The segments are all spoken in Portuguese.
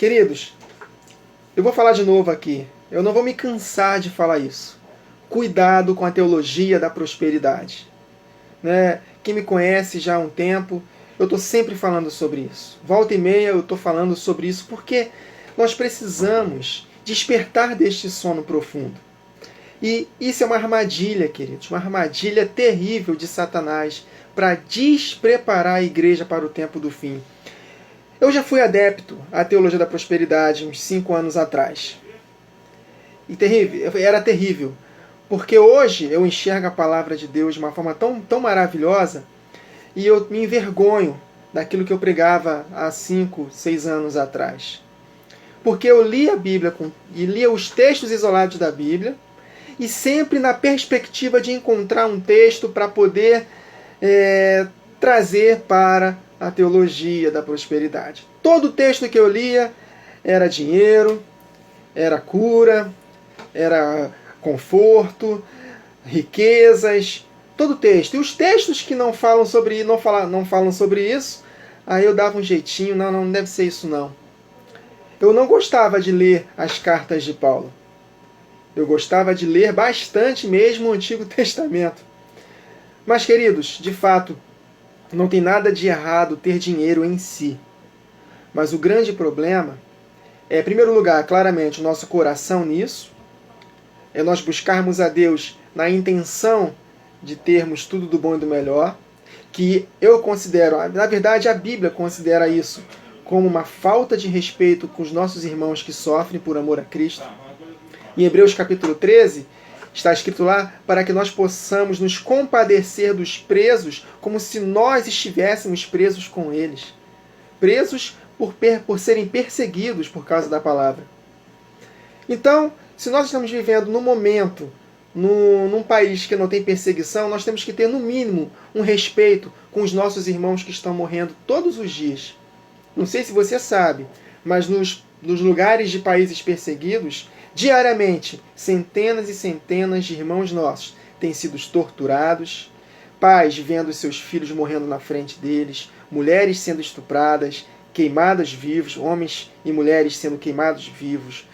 Queridos, eu vou falar de novo aqui. Eu não vou me cansar de falar isso. Cuidado com a teologia da prosperidade. Né? Quem me conhece já há um tempo, eu estou sempre falando sobre isso. Volta e meia eu estou falando sobre isso porque nós precisamos despertar deste sono profundo. E isso é uma armadilha, queridos, uma armadilha terrível de Satanás para despreparar a igreja para o tempo do fim. Eu já fui adepto à teologia da prosperidade uns 5 anos atrás. E era terrível, porque hoje eu enxergo a palavra de Deus de uma forma tão maravilhosa e eu me envergonho daquilo que eu pregava há 5, 6 anos atrás. Porque eu lia a Bíblia e lia os textos isolados da Bíblia e sempre na perspectiva de encontrar um texto para poder trazer para a teologia da prosperidade. Todo texto que eu lia era dinheiro, era cura, era conforto, riquezas, todo texto. E os textos que não falam sobre isso, aí eu dava um jeitinho, não deve ser isso não. Eu não gostava de ler as cartas de Paulo. Eu gostava de ler bastante mesmo o Antigo Testamento. Mas, queridos, de fato, não tem nada de errado ter dinheiro em si. Mas o grande problema é, em primeiro lugar, claramente, o nosso coração nisso. É nós buscarmos a Deus na intenção de termos tudo do bom e do melhor. Que eu considero, na verdade a Bíblia considera isso como uma falta de respeito com os nossos irmãos que sofrem por amor a Cristo. Em Hebreus capítulo 13, está escrito lá, para que nós possamos nos compadecer dos presos como se nós estivéssemos presos com eles. Presos por serem perseguidos por causa da palavra. Então, se nós estamos vivendo no momento, num país que não tem perseguição, nós temos que ter, no mínimo, um respeito com os nossos irmãos que estão morrendo todos os dias. Não sei se você sabe, mas nos lugares de países perseguidos, diariamente, centenas e centenas de irmãos nossos têm sido torturados, pais vendo seus filhos morrendo na frente deles, mulheres sendo estupradas, queimadas vivos, homens e mulheres sendo queimados vivos,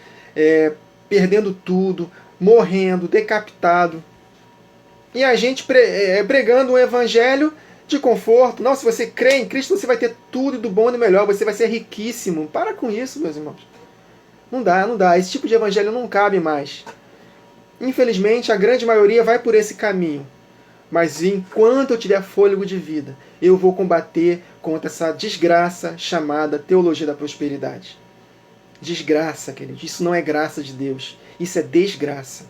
perdendo tudo, morrendo, decapitado. E a gente pregando um evangelho de conforto. Não, se você crê em Cristo, você vai ter tudo do bom e do melhor, você vai ser riquíssimo. Para com isso, meus irmãos. Não dá. Esse tipo de evangelho não cabe mais. Infelizmente, a grande maioria vai por esse caminho. Mas enquanto eu tiver fôlego de vida, eu vou combater contra essa desgraça chamada teologia da prosperidade. Desgraça, querido. Isso não é graça de Deus. Isso é desgraça.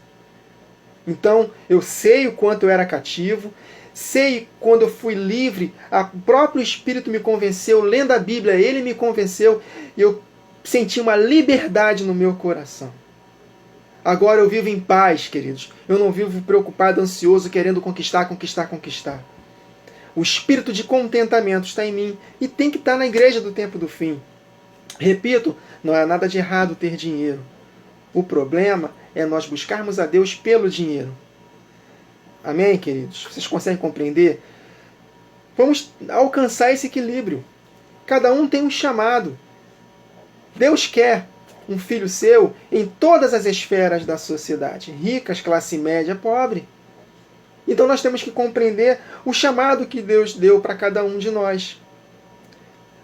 Então, eu sei o quanto eu era cativo, sei quando eu fui livre, o próprio Espírito me convenceu, lendo a Bíblia, ele me convenceu, e eu senti uma liberdade no meu coração. Agora eu vivo em paz, queridos. Eu não vivo preocupado, ansioso, querendo conquistar. O espírito de contentamento está em mim e tem que estar na igreja do tempo do fim. Repito, não há nada de errado ter dinheiro. O problema é nós buscarmos a Deus pelo dinheiro. Amém, queridos? Vocês conseguem compreender? Vamos alcançar esse equilíbrio. Cada um tem um chamado. Deus quer um filho seu em todas as esferas da sociedade. Ricas, classe média, pobre. Então nós temos que compreender o chamado que Deus deu para cada um de nós.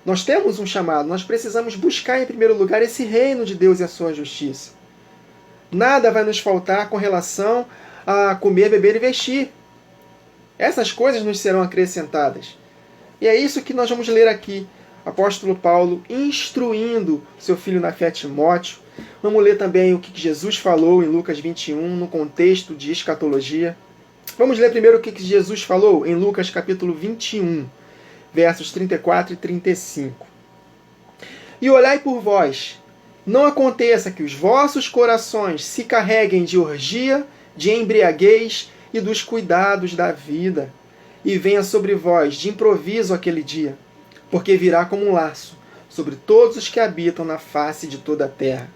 Nós temos um chamado, nós precisamos buscar em primeiro lugar esse reino de Deus e a sua justiça. Nada vai nos faltar com relação a comer, beber e vestir. Essas coisas nos serão acrescentadas. E é isso que nós vamos ler aqui. Apóstolo Paulo instruindo seu filho na fé Timóteo. Vamos ler também o que Jesus falou em Lucas 21, no contexto de escatologia. Vamos ler primeiro o que Jesus falou em Lucas capítulo 21, versos 34 e 35. E olhai por vós, não aconteça que os vossos corações se carreguem de orgia, de embriaguez e dos cuidados da vida, e venha sobre vós de improviso aquele dia, porque virá como um laço sobre todos os que habitam na face de toda a terra.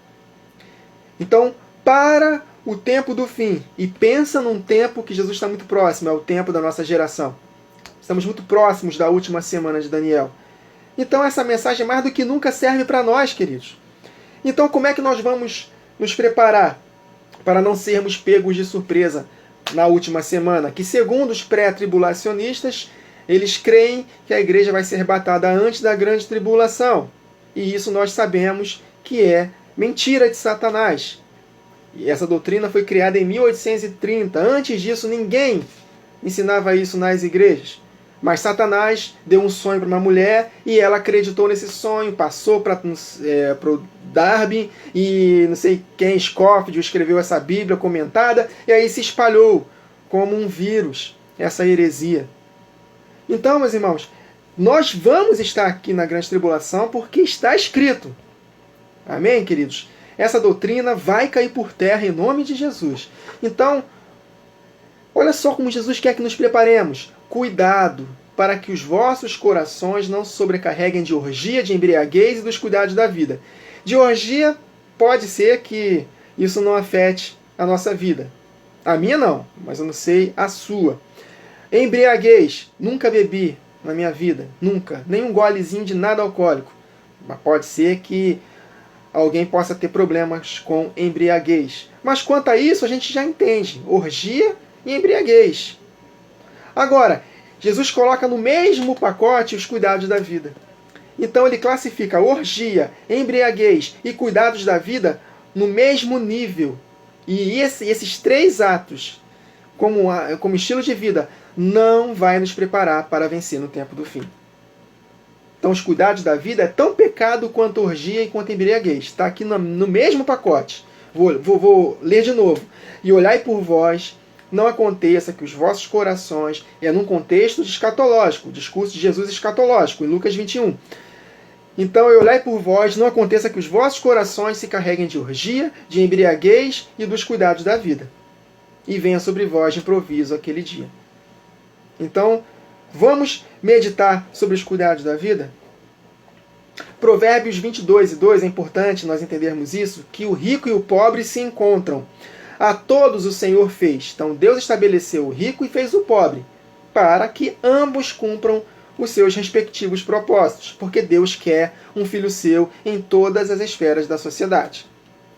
Então, para o tempo do fim, e pensa num tempo que Jesus está muito próximo, é o tempo da nossa geração. Estamos muito próximos da última semana de Daniel. Então essa mensagem mais do que nunca serve para nós, queridos. Então, como é que nós vamos nos preparar para não sermos pegos de surpresa na última semana? Que, segundo os pré-tribulacionistas, eles creem que a igreja vai ser arrebatada antes da grande tribulação. E isso nós sabemos que é mentira de Satanás. E essa doutrina foi criada em 1830. Antes disso, ninguém ensinava isso nas igrejas. Mas Satanás deu um sonho para uma mulher e ela acreditou nesse sonho, passou para o Darby e não sei quem, Scofield, escreveu essa Bíblia comentada e aí se espalhou como um vírus essa heresia. Então, meus irmãos, nós vamos estar aqui na grande tribulação porque está escrito. Amém, queridos? Essa doutrina vai cair por terra em nome de Jesus. Então, olha só como Jesus quer que nos preparemos. Cuidado para que os vossos corações não se sobrecarreguem de orgia, de embriaguez e dos cuidados da vida. De orgia, pode ser que isso não afete a nossa vida. A minha não, mas eu não sei a sua. Embriaguez, nunca bebi na minha vida, nunca. Nem um golezinho de nada alcoólico. Mas pode ser que alguém possa ter problemas com embriaguez. Mas quanto a isso, a gente já entende. Orgia e embriaguez. Agora, Jesus coloca no mesmo pacote os cuidados da vida. Então ele classifica orgia, embriaguez e cuidados da vida no mesmo nível. E esses três atos, como estilo de vida, não vai nos preparar para vencer no tempo do fim. Então os cuidados da vida é tão pecado quanto orgia e quanto embriaguez. Está aqui no mesmo pacote. Vou ler de novo. E olhai por vós, não aconteça que os vossos corações, num contexto escatológico, discurso de Jesus escatológico, em Lucas 21. Então, eu olhai por vós, não aconteça que os vossos corações se carreguem de orgia, de embriaguez e dos cuidados da vida. E venha sobre vós de improviso aquele dia. Então, vamos meditar sobre os cuidados da vida? Provérbios 22:2, é importante nós entendermos isso, que o rico e o pobre se encontram. A todos o Senhor fez. Então Deus estabeleceu o rico e fez o pobre, para que ambos cumpram os seus respectivos propósitos, porque Deus quer um filho seu em todas as esferas da sociedade.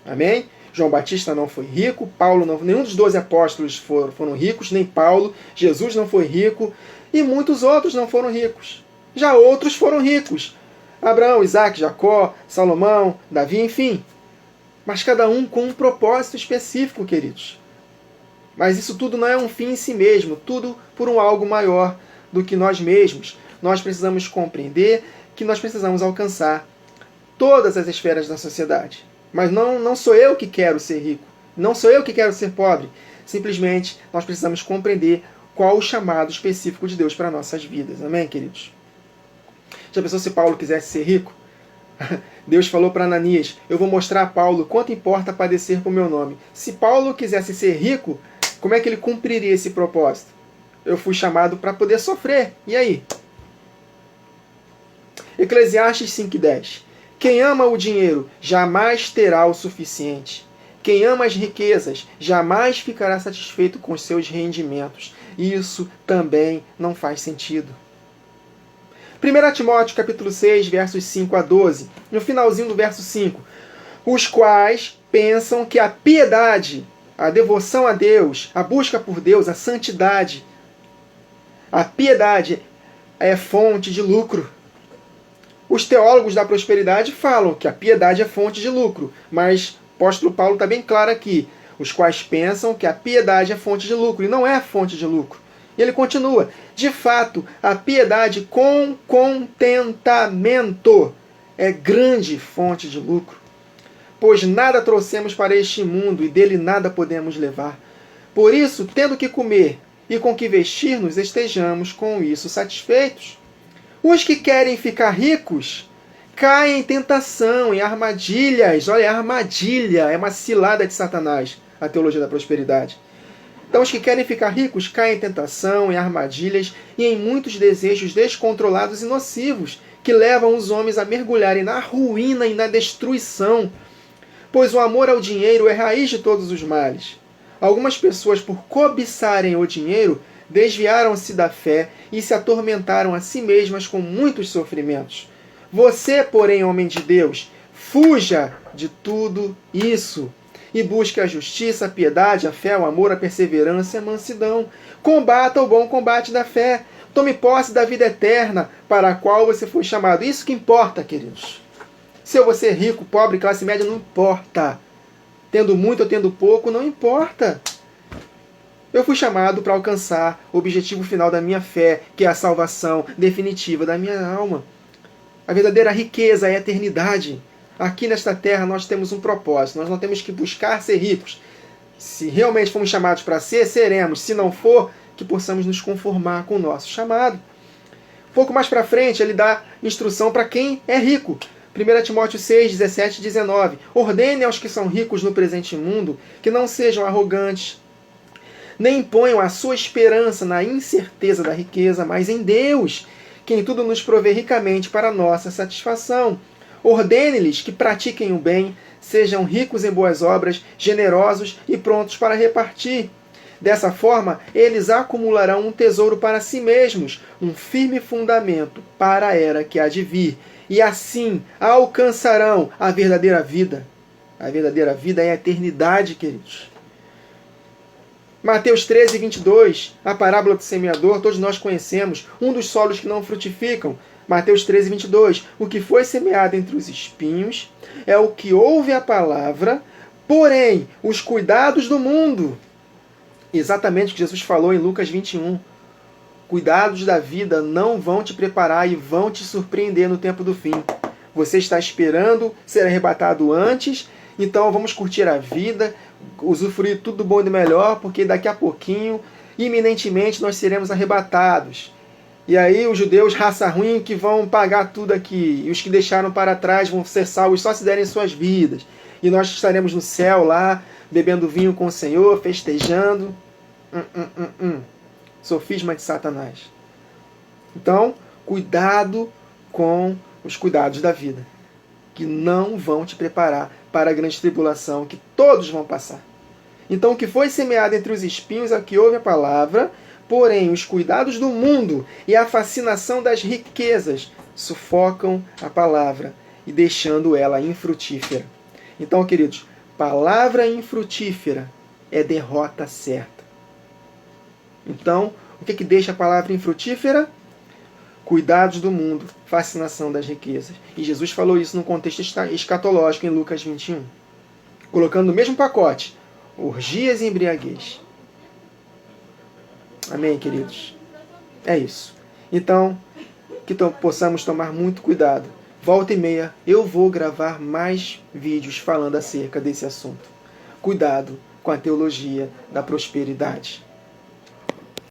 Amém? João Batista não foi rico, Paulo não, nenhum dos 12 apóstolos foram ricos, nem Paulo, Jesus não foi rico, e muitos outros não foram ricos. Já outros foram ricos. Abraão, Isaac, Jacó, Salomão, Davi, enfim. Mas cada um com um propósito específico, queridos. Mas isso tudo não é um fim em si mesmo, tudo por um algo maior do que nós mesmos. Nós precisamos compreender que nós precisamos alcançar todas as esferas da sociedade. Mas não sou eu que quero ser rico, não sou eu que quero ser pobre. Simplesmente nós precisamos compreender qual o chamado específico de Deus para nossas vidas. Amém, queridos? Já pensou se Paulo quisesse ser rico? Deus falou para Ananias, eu vou mostrar a Paulo quanto importa padecer por meu nome. Se Paulo quisesse ser rico, como é que ele cumpriria esse propósito? Eu fui chamado para poder sofrer. E aí? Eclesiastes 5:10. Quem ama o dinheiro jamais terá o suficiente. Quem ama as riquezas jamais ficará satisfeito com os seus rendimentos. Isso também não faz sentido. 1 Timóteo capítulo 6, versos 5 a 12, no finalzinho do verso 5, os quais pensam que a piedade, a devoção a Deus, a busca por Deus, a santidade, a piedade é fonte de lucro. Os teólogos da prosperidade falam que a piedade é fonte de lucro, mas o apóstolo Paulo está bem claro aqui, os quais pensam que a piedade é fonte de lucro, e não é fonte de lucro. E ele continua, de fato, a piedade com contentamento é grande fonte de lucro. Pois nada trouxemos para este mundo e dele nada podemos levar. Por isso, tendo que comer e com que vestir-nos, estejamos com isso satisfeitos. Os que querem ficar ricos caem em tentação, em armadilhas. Olha, armadilha é uma cilada de Satanás, a teologia da prosperidade. Então, os que querem ficar ricos caem em tentação, em armadilhas e em muitos desejos descontrolados e nocivos, que levam os homens a mergulharem na ruína e na destruição. Pois o amor ao dinheiro é raiz de todos os males. Algumas pessoas, por cobiçarem o dinheiro, desviaram-se da fé e se atormentaram a si mesmas com muitos sofrimentos. Você, porém, homem de Deus, Fuja de tudo isso e busque a justiça, a piedade, a fé, o amor, a perseverança e a mansidão. Combata o bom combate da fé. Tome posse da vida eterna para a qual você foi chamado. Isso que importa, queridos. Se eu vou ser rico, pobre, classe média, não importa. Tendo muito ou tendo pouco, não importa. Eu fui chamado para alcançar o objetivo final da minha fé, que é a salvação definitiva da minha alma. A verdadeira riqueza é a eternidade. Aqui nesta terra nós temos um propósito. Nós não temos que buscar ser ricos. Se realmente fomos chamados para ser, seremos. Se não for, que possamos nos conformar com o nosso chamado. Um pouco mais para frente, ele dá instrução para quem é rico. 1 Timóteo 6, 17 e 19. Ordene aos que são ricos no presente mundo que não sejam arrogantes, nem ponham a sua esperança na incerteza da riqueza, mas em Deus, quem tudo nos provê ricamente para a nossa satisfação. Ordene-lhes que pratiquem o bem, sejam ricos em boas obras, generosos e prontos para repartir. Dessa forma, eles acumularão um tesouro para si mesmos, um firme fundamento para a era que há de vir. E assim alcançarão a verdadeira vida. A verdadeira vida é a eternidade, queridos. Mateus 13, 22, a parábola do semeador, todos nós conhecemos, um dos solos que não frutificam. Mateus 13, 22, o que foi semeado entre os espinhos é o que ouve a palavra, porém, os cuidados do mundo. Exatamente o que Jesus falou em Lucas 21. Cuidados da vida não vão te preparar e vão te surpreender no tempo do fim. Você está esperando ser arrebatado antes, então vamos curtir a vida, usufruir tudo do bom e do melhor, porque daqui a pouquinho, iminentemente, nós seremos arrebatados. E aí os judeus, raça ruim, que vão pagar tudo aqui, e os que deixaram para trás vão ser salvos só se derem suas vidas. E nós estaremos no céu lá, bebendo vinho com o Senhor, festejando. Sofisma de Satanás. Então, cuidado com os cuidados da vida, que não vão te preparar para a grande tribulação que todos vão passar. Então, o que foi semeado entre os espinhos é o que ouve a palavra, porém, os cuidados do mundo e a fascinação das riquezas sufocam a palavra e deixando ela infrutífera. Então, queridos, palavra infrutífera é derrota certa. Então, o que deixa a palavra infrutífera? Cuidados do mundo, fascinação das riquezas. E Jesus falou isso no contexto escatológico em Lucas 21. Colocando no mesmo pacote, orgias e embriaguez. Amém, queridos? É isso. Então, que possamos tomar muito cuidado. Volta e meia, eu vou gravar mais vídeos falando acerca desse assunto. Cuidado com a teologia da prosperidade.